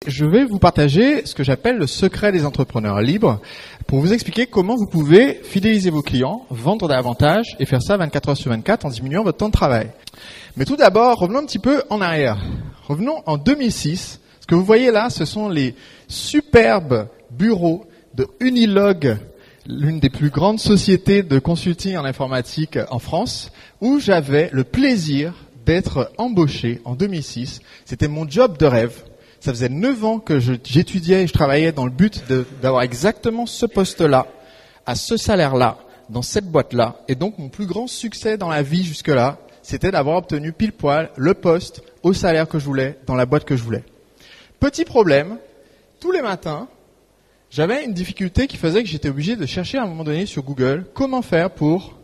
Je vais vous partager ce que j'appelle le secret des entrepreneurs libres pour vous expliquer comment vous pouvez fidéliser vos clients, vendre davantage et faire ça 24 heures sur 24 en diminuant votre temps de travail. Mais tout d'abord, revenons un petit peu en arrière. Revenons en 2006. Ce que vous voyez là, ce sont les superbes bureaux de Unilog, l'une des plus grandes sociétés de consulting en informatique en France, où j'avais le plaisir d'être embauché en 2006. C'était mon job de rêve. Ça faisait 9 ans que j'étudiais et je travaillais dans le but d'avoir exactement ce poste-là, à ce salaire-là, dans cette boîte-là. Et donc, mon plus grand succès dans la vie jusque-là, c'était d'avoir obtenu pile poil le poste au salaire que je voulais, dans la boîte que je voulais. Petit problème, tous les matins, j'avais une difficulté qui faisait que j'étais obligé de chercher à un moment donné sur Google comment faire pour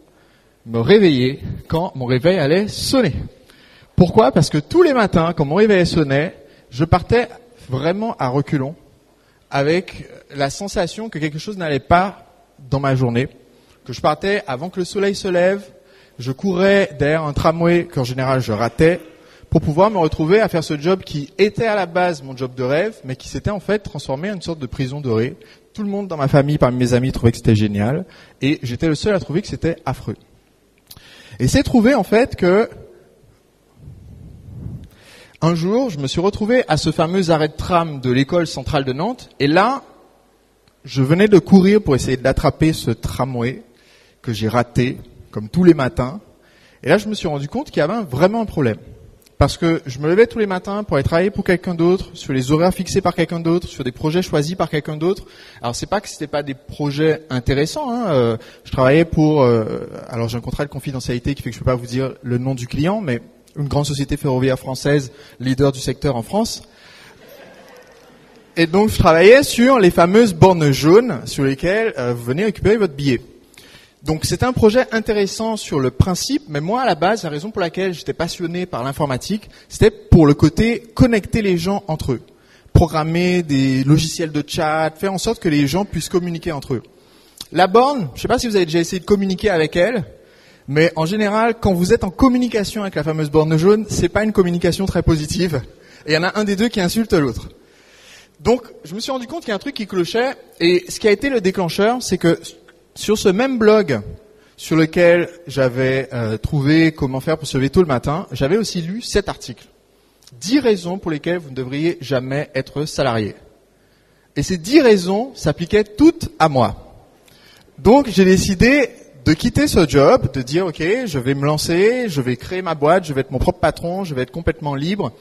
me réveiller quand mon réveil allait sonner. Pourquoi ? Parce que tous les matins, quand mon réveil sonnait, je partais vraiment à reculons avec la sensation que quelque chose n'allait pas dans ma journée, que je partais avant que le soleil se lève, je courais derrière un tramway qu'en général je ratais pour pouvoir me retrouver à faire ce job qui était à la base mon job de rêve, mais qui s'était en fait transformé en une sorte de prison dorée. Tout le monde dans ma famille, parmi mes amis, trouvait que c'était génial et j'étais le seul à trouver que c'était affreux. Et c'est trouvé en fait que un jour, je me suis retrouvé à ce fameux arrêt de tram de l'école centrale de Nantes. Et là, je venais de courir pour essayer d'attraper ce tramway que j'ai raté, comme tous les matins. Et là, je me suis rendu compte qu'il y avait vraiment un problème. Parce que je me levais tous les matins pour aller travailler pour quelqu'un d'autre, sur les horaires fixés par quelqu'un d'autre, sur des projets choisis par quelqu'un d'autre. Alors, c'est pas que c'était pas des projets intéressants. Je travaillais pour... alors, j'ai un contrat de confidentialité qui fait que je peux pas vous dire le nom du client, mais... une grande société ferroviaire française, leader du secteur en France. Et donc, je travaillais sur les fameuses bornes jaunes sur lesquelles vous venez récupérer votre billet. Donc, c'était un projet intéressant sur le principe, mais moi, à la base, la raison pour laquelle j'étais passionné par l'informatique, c'était pour le côté connecter les gens entre eux. Programmer des logiciels de chat, faire en sorte que les gens puissent communiquer entre eux. La borne, je ne sais pas si vous avez déjà essayé de communiquer avec elle, mais en général, quand vous êtes en communication avec la fameuse borne jaune, c'est pas une communication très positive. Et il y en a un des deux qui insulte l'autre. Donc, je me suis rendu compte qu'il y a un truc qui clochait. Et ce qui a été le déclencheur, c'est que sur ce même blog sur lequel j'avais trouvé comment faire pour se lever tôt le matin, j'avais aussi lu cet article. 10 raisons pour lesquelles vous ne devriez jamais être salarié. Et ces 10 raisons s'appliquaient toutes à moi. Donc, j'ai décidé de quitter ce job, de dire ok, je vais me lancer, je vais créer ma boîte, je vais être mon propre patron, je vais être complètement libre.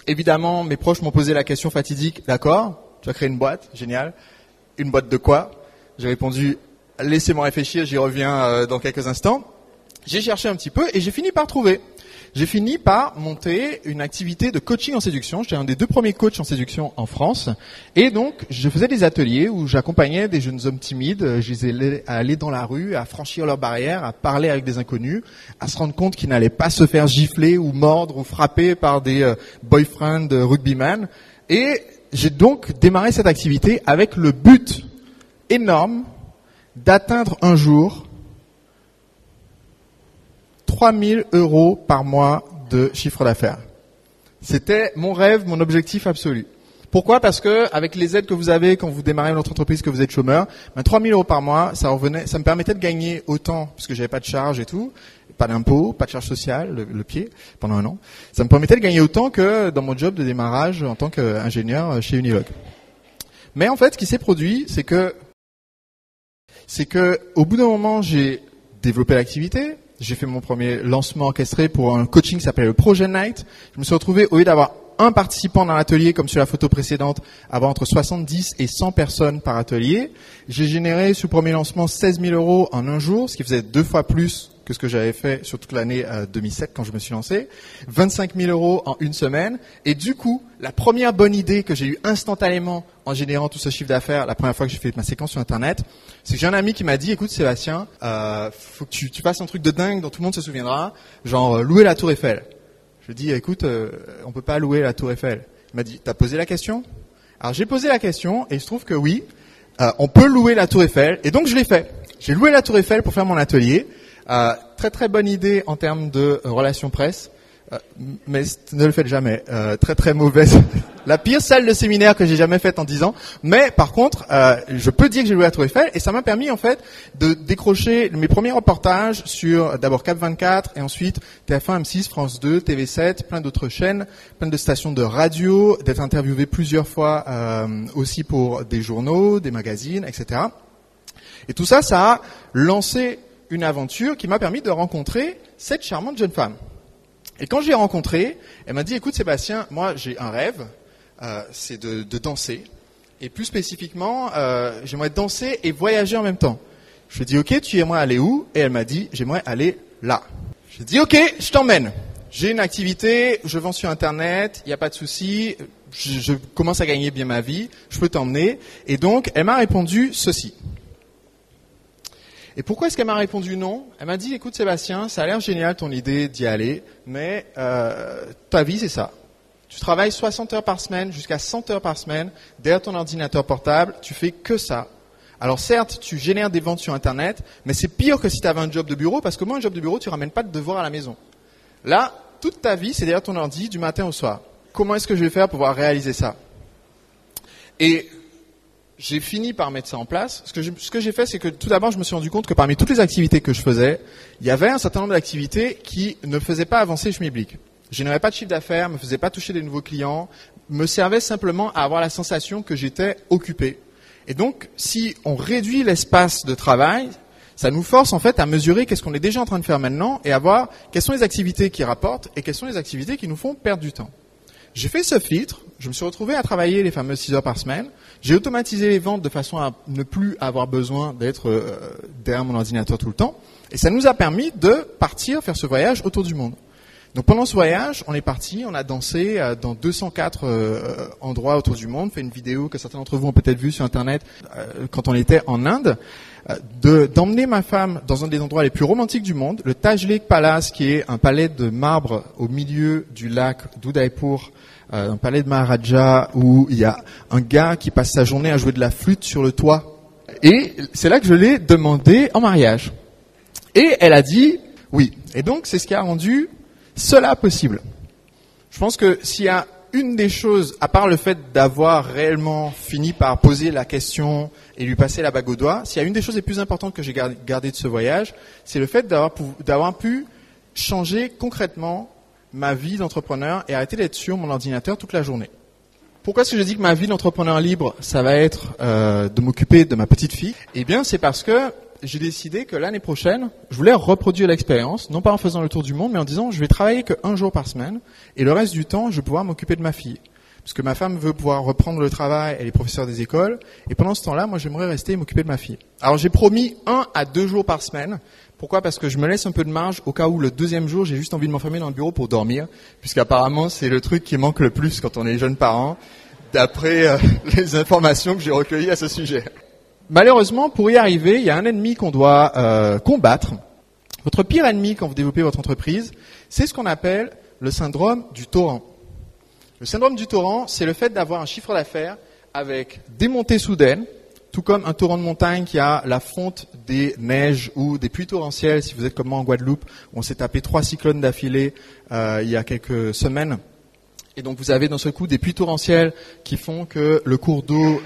Évidemment, mes proches m'ont posé la question fatidique, d'accord, tu vas créer une boîte, génial. Une boîte de quoi ? J'ai répondu, laissez-moi réfléchir, j'y reviens dans quelques instants. J'ai cherché un petit peu et j'ai fini par trouver. J'ai fini par monter une activité de coaching en séduction. J'étais un des 2 premiers coachs en séduction en France. Et donc, je faisais des ateliers où j'accompagnais des jeunes hommes timides. Je les aidais à aller dans la rue, à franchir leurs barrières, à parler avec des inconnus, à se rendre compte qu'ils n'allaient pas se faire gifler ou mordre ou frapper par des boyfriends rugbyman. Et j'ai donc démarré cette activité avec le but énorme d'atteindre un jour 3 000 € par mois de chiffre d'affaires. C'était mon rêve, mon objectif absolu. Pourquoi ? Parce que avec les aides que vous avez quand vous démarrez notre entreprise, que vous êtes chômeur, 3 000 € par mois, ça me permettait de gagner autant, parce que j'avais pas de charge et tout, pas d'impôts, pas de charge sociale, le pied, pendant 1 an. Ça me permettait de gagner autant que dans mon job de démarrage en tant qu'ingénieur chez Unilog. Mais en fait, ce qui s'est produit, c'est que au bout d'un moment, j'ai développé l'activité. J'ai fait mon premier lancement orchestré pour un coaching qui s'appelait le Projet Night. Je me suis retrouvé, au lieu d'avoir un participant dans l'atelier, comme sur la photo précédente, avoir entre 70 et 100 personnes par atelier. J'ai généré, sur le premier lancement, 16 000 € en un jour, ce qui faisait 2 fois plus que ce que j'avais fait sur toute l'année 2007 quand je me suis lancé. 25 000 € en 1 semaine. Et du coup, la première bonne idée que j'ai eue instantanément en générant tout ce chiffre d'affaires, la première fois que j'ai fait ma séquence sur Internet, c'est que j'ai un ami qui m'a dit, écoute Sébastien, faut que tu fasses un truc de dingue dont tout le monde se souviendra, genre louer la Tour Eiffel. Je lui ai dit, écoute, on peut pas louer la Tour Eiffel. Il m'a dit, t'as posé la question ? Alors j'ai posé la question et il se trouve que oui, on peut louer la Tour Eiffel. Et donc je l'ai fait. J'ai loué la Tour Eiffel pour faire mon atelier. Très très bonne idée en termes de relations presse. Mais ne le faites jamais. Très très mauvaise. La pire salle de séminaire que j'ai jamais faite en 10 ans. Mais par contre, je peux dire que j'ai joué à la Tour Eiffel et ça m'a permis en fait de décrocher mes premiers reportages sur d'abord Cap 24 et ensuite TF1, M6, France 2, TV7, plein d'autres chaînes, plein de stations de radio, d'être interviewé plusieurs fois aussi pour des journaux, des magazines, etc. Et tout ça, ça a lancé une aventure qui m'a permis de rencontrer cette charmante jeune femme. Et quand je l'ai rencontrée, elle m'a dit, écoute Sébastien, moi j'ai un rêve, c'est de danser. Et plus spécifiquement, j'aimerais danser et voyager en même temps. Je lui ai dit, ok, tu aimerais aller où? Et elle m'a dit, j'aimerais aller là. Je lui ai dit, ok, je t'emmène. J'ai une activité, je vends sur Internet, il n'y a pas de souci, je commence à gagner bien ma vie, je peux t'emmener. Et donc, elle m'a répondu ceci. Et pourquoi est-ce qu'elle m'a répondu non? Elle m'a dit, écoute Sébastien, ça a l'air génial ton idée d'y aller, mais ta vie c'est ça. Tu travailles 60 heures par semaine, jusqu'à 100 heures par semaine, derrière ton ordinateur portable, tu fais que ça. Alors certes, tu génères des ventes sur Internet, mais c'est pire que si tu avais un job de bureau, parce que moi un job de bureau, tu ramènes pas de devoirs à la maison. Là, toute ta vie, c'est derrière ton ordi, du matin au soir. Comment est-ce que je vais faire pour pouvoir réaliser ça? Et j'ai fini par mettre ça en place. Ce que j'ai fait, c'est que tout d'abord, je me suis rendu compte que parmi toutes les activités que je faisais, il y avait un certain nombre d'activités qui ne faisaient pas avancer Schmilblick. Je n'avais pas de chiffre d'affaires, me faisais pas toucher des nouveaux clients, me servaient simplement à avoir la sensation que j'étais occupé. Et donc, si on réduit l'espace de travail, ça nous force en fait à mesurer qu'est-ce qu'on est déjà en train de faire maintenant et à voir quelles sont les activités qui rapportent et quelles sont les activités qui nous font perdre du temps. J'ai fait ce filtre, je me suis retrouvé à travailler les fameuses 6 heures par semaine. J'ai automatisé les ventes de façon à ne plus avoir besoin d'être derrière mon ordinateur tout le temps. Et ça nous a permis de partir faire ce voyage autour du monde. Donc pendant ce voyage, on est parti, on a dansé dans 204 endroits autour du monde, fait une vidéo que certains d'entre vous ont peut-être vue sur Internet quand on était en Inde, d'emmener ma femme dans un des endroits les plus romantiques du monde, le Taj Lake Palace, qui est un palais de marbre au milieu du lac d'Udaipur, un palais de Maharaja où il y a un gars qui passe sa journée à jouer de la flûte sur le toit. Et c'est là que je l'ai demandé en mariage. Et elle a dit oui. Et donc c'est ce qui a rendu cela possible. Je pense que s'il y a une des choses, à part le fait d'avoir réellement fini par poser la question et lui passer la bague au doigt, s'il y a une des choses les plus importantes que j'ai gardées de ce voyage, c'est le fait d'avoir pu changer concrètement ma vie d'entrepreneur et arrêter d'être sur mon ordinateur toute la journée. Pourquoi est-ce que je dis que ma vie d'entrepreneur libre, ça va être de m'occuper de ma petite fille? Eh bien, c'est parce que j'ai décidé que l'année prochaine, je voulais reproduire l'expérience, non pas en faisant le tour du monde, mais en disant je vais travailler qu'un jour par semaine et le reste du temps, je vais pouvoir m'occuper de ma fille. Parce que ma femme veut pouvoir reprendre le travail, elle est professeure des écoles, et pendant ce temps-là, moi j'aimerais rester et m'occuper de ma fille. Alors j'ai promis 1 à 2 jours par semaine. Pourquoi? Parce que je me laisse un peu de marge au cas où le deuxième jour, j'ai juste envie de m'enfermer dans le bureau pour dormir, puisqu'apparemment c'est le truc qui manque le plus quand on est jeune parent, d'après les informations que j'ai recueillies à ce sujet. Malheureusement, pour y arriver, il y a un ennemi qu'on doit combattre. Votre pire ennemi quand vous développez votre entreprise, c'est ce qu'on appelle le syndrome du torrent. Le syndrome du torrent, c'est le fait d'avoir un chiffre d'affaires avec des montées soudaines, tout comme un torrent de montagne qui a la fonte des neiges ou des pluies torrentielles, si vous êtes comme moi en Guadeloupe, où on s'est tapé 3 cyclones d'affilée il y a quelques semaines. Et donc vous avez d'un seul coup des pluies torrentielles qui font que le cours d'eau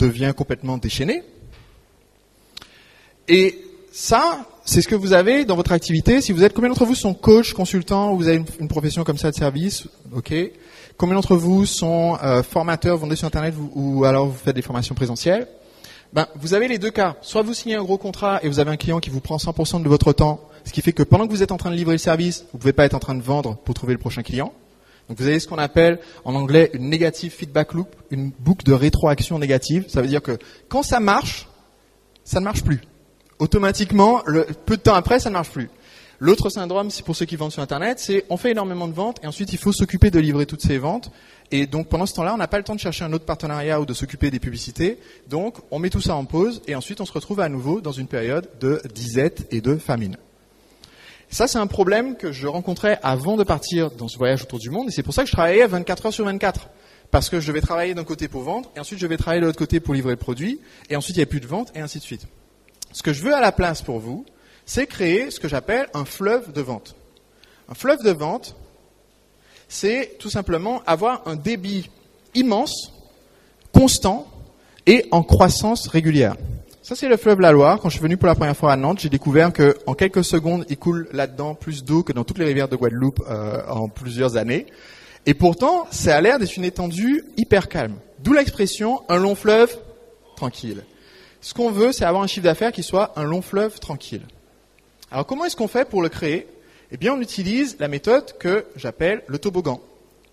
devient complètement déchaîné. Et ça, c'est ce que vous avez dans votre activité. Si vous êtes, combien d'entre vous sont coach, consultants, ou vous avez une profession comme ça de service, ok. Combien d'entre vous sont formateurs, vendez sur Internet, ou alors vous faites des formations présentielles? Ben, vous avez les deux cas. Soit vous signez un gros contrat et vous avez un client qui vous prend 100% de votre temps, ce qui fait que pendant que vous êtes en train de livrer le service, vous ne pouvez pas être en train de vendre pour trouver le prochain client. Donc vous avez ce qu'on appelle en anglais une negative feedback loop, une boucle de rétroaction négative. Ça veut dire que quand ça marche, ça ne marche plus. Automatiquement, peu de temps après, ça ne marche plus. L'autre syndrome, c'est pour ceux qui vendent sur Internet, c'est on fait énormément de ventes et ensuite il faut s'occuper de livrer toutes ces ventes. Et donc pendant ce temps-là, on n'a pas le temps de chercher un autre partenariat ou de s'occuper des publicités. Donc on met tout ça en pause et ensuite on se retrouve à nouveau dans une période de disette et de famine. Ça, c'est un problème que je rencontrais avant de partir dans ce voyage autour du monde et c'est pour ça que je travaillais 24 heures sur 24. Parce que je devais travailler d'un côté pour vendre et ensuite je vais travailler de l'autre côté pour livrer le produit et ensuite il n'y a plus de vente et ainsi de suite. Ce que je veux à la place pour vous, c'est créer ce que j'appelle un fleuve de vente. Un fleuve de vente, c'est tout simplement avoir un débit immense, constant et en croissance régulière. Ça, c'est le fleuve la Loire. Quand je suis venu pour la première fois à Nantes, j'ai découvert qu'en quelques secondes, il coule là-dedans plus d'eau que dans toutes les rivières de Guadeloupe en plusieurs années. Et pourtant, ça a l'air d'être une étendue hyper calme. D'où l'expression « un long fleuve tranquille ». Ce qu'on veut, c'est avoir un chiffre d'affaires qui soit un long fleuve tranquille. Alors, comment est-ce qu'on fait pour le créer ? Eh bien, on utilise la méthode que j'appelle le toboggan.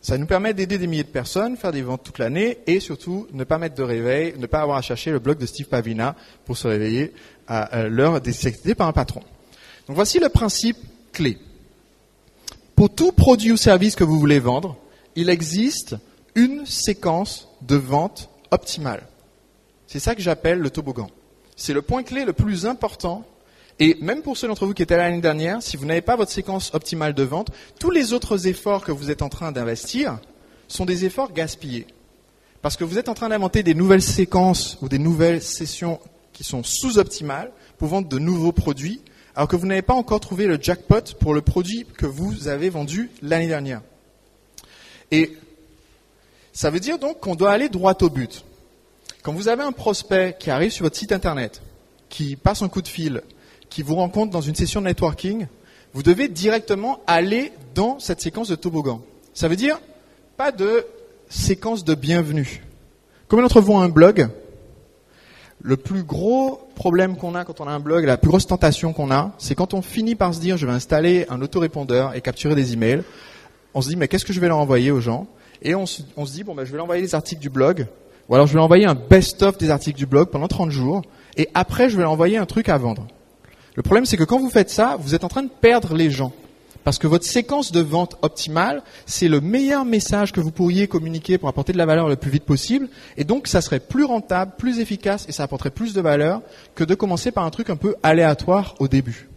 Ça nous permet d'aider des milliers de personnes, faire des ventes toute l'année et surtout ne pas mettre de réveil, ne pas avoir à chercher le blog de Steve Pavina pour se réveiller à l'heure détectée par un patron. Donc voici le principe clé. Pour tout produit ou service que vous voulez vendre, il existe une séquence de vente optimale. C'est ça que j'appelle le toboggan. C'est le point clé le plus important. Et même pour ceux d'entre vous qui étaient là l'année dernière, si vous n'avez pas votre séquence optimale de vente, tous les autres efforts que vous êtes en train d'investir sont des efforts gaspillés. Parce que vous êtes en train d'inventer des nouvelles séquences ou des nouvelles sessions qui sont sous-optimales pour vendre de nouveaux produits, alors que vous n'avez pas encore trouvé le jackpot pour le produit que vous avez vendu l'année dernière. Et ça veut dire donc qu'on doit aller droit au but. Quand vous avez un prospect qui arrive sur votre site internet, qui passe un coup de fil, qui vous rencontre dans une session de networking, vous devez directement aller dans cette séquence de toboggan. Ça veut dire pas de séquence de bienvenue. Combien d'entre vous ont un blog ? Le plus gros problème qu'on a quand on a un blog, la plus grosse tentation qu'on a, c'est quand on finit par se dire je vais installer un autorépondeur et capturer des emails. On se dit mais qu'est-ce que je vais leur envoyer aux gens ? Et on se dit bon ben je vais leur envoyer les articles du blog, ou alors je vais leur envoyer un best-of des articles du blog pendant 30 jours, et après je vais leur envoyer un truc à vendre. Le problème, c'est que quand vous faites ça, vous êtes en train de perdre les gens. Parce que votre séquence de vente optimale, c'est le meilleur message que vous pourriez communiquer pour apporter de la valeur le plus vite possible. Et donc, ça serait plus rentable, plus efficace et ça apporterait plus de valeur que de commencer par un truc un peu aléatoire au début.